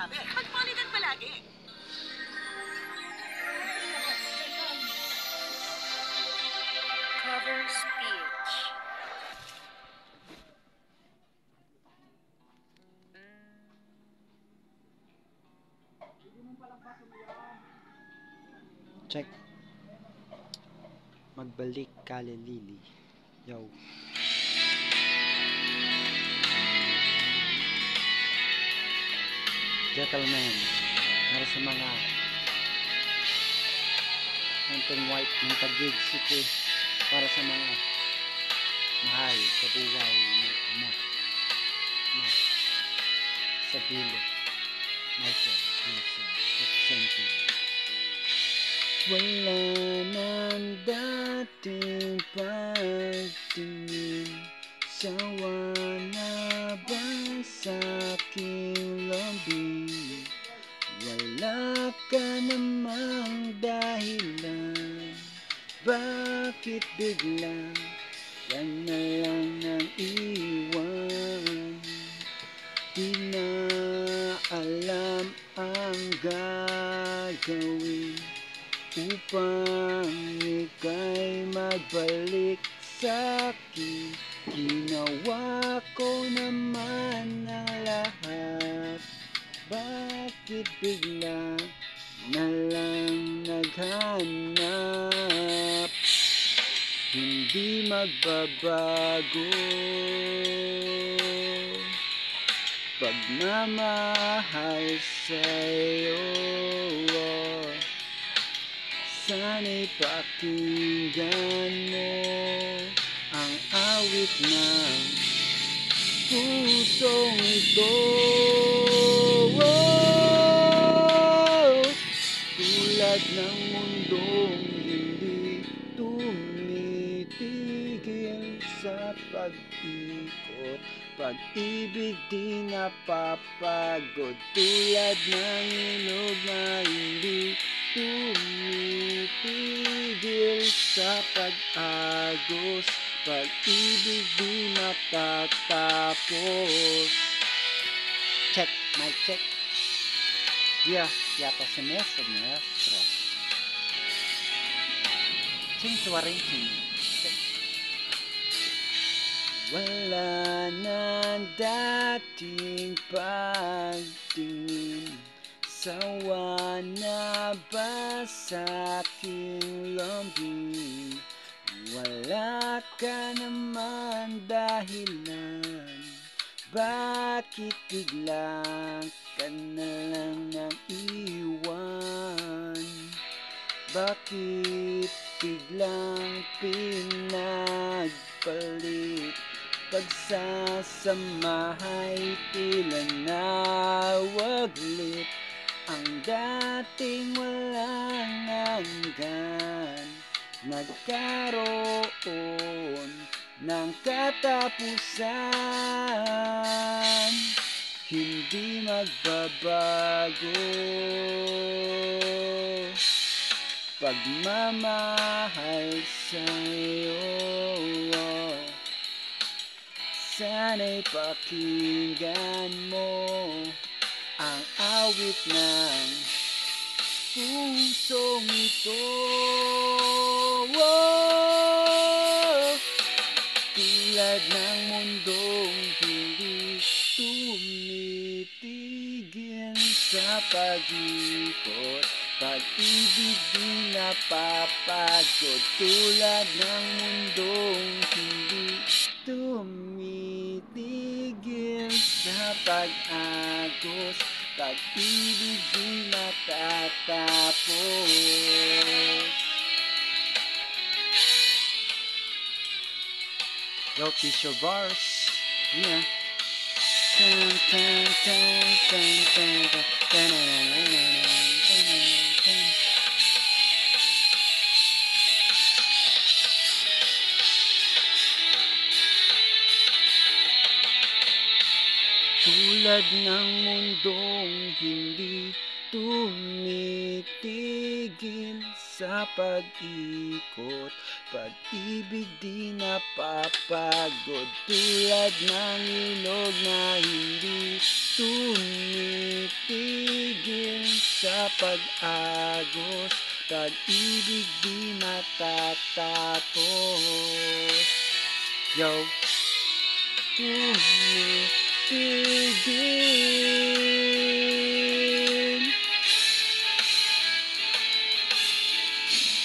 sinasabi. Magpalitan palagi. Cover speech. Check. Magbalik kali Lily. Yo. Gentlemen, para sa mga Anton White ng Taguig City, para sa mga mahal sa buhay na ama na sa bilo, Michael Vincent. Wala nang dating pagtingin, sawa na ba sa aking lambing? Wala ka namang dahilan, bakit bigla ka na lang nang iwan? Di na alam ang gagawin upang ika'y magbalik sa'kin. Ginawa ko naman ang lahat, bakit bigla na lang naghanap? Hindi magbabago pagmamahal sa'yo. Sana'y pakinggan mo ang awit ng pusong ito. Tulad ng mundong hindi tumitigil sa pag-ikot, pag-ibig di napapagod. Tulad ng ilog na hindi tumitigil sa pag-agos, pag-ibig di matatapos. Check, mic check. Yeah, yata semestro. Cintuaringking. Wala na dating pagtingin, sawa na ba sa aking lambing? Wala ka naman dahilan, bakit bigla ka na lang nang iwan? Bakit biglang pinagpalit? Pagsasamahay tila nawaglit, ang dating walang hanggan nagkaroon ng katapusan. Hindi magbabago pagmamahal sa'yo. Sana'y pakinggan mo ang awit ng pusong ito. Tulad ng mundong hindi tumitigil sa pag-ikot, pag-ibig di napapagod. Tulad ng mundong hindi tumitigil sa pag-agos, pag-ibig di matatapos. Yo, Pisho Bars. Yeah. Tan, tan, tan, tan, tan, tan, tan, tan. Tulad ng mundong hindi tumitigil sa pag-ikot, pag-ibig di napapagod. Tulad ng ilog na hindi tumitigil sa pag-agos, pag-ibig di matatapos. Yo, tumitigil.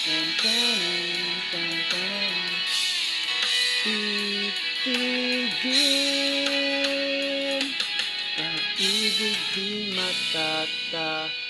Tan tan tan tan, titigil. Pag-ibig di matatapos.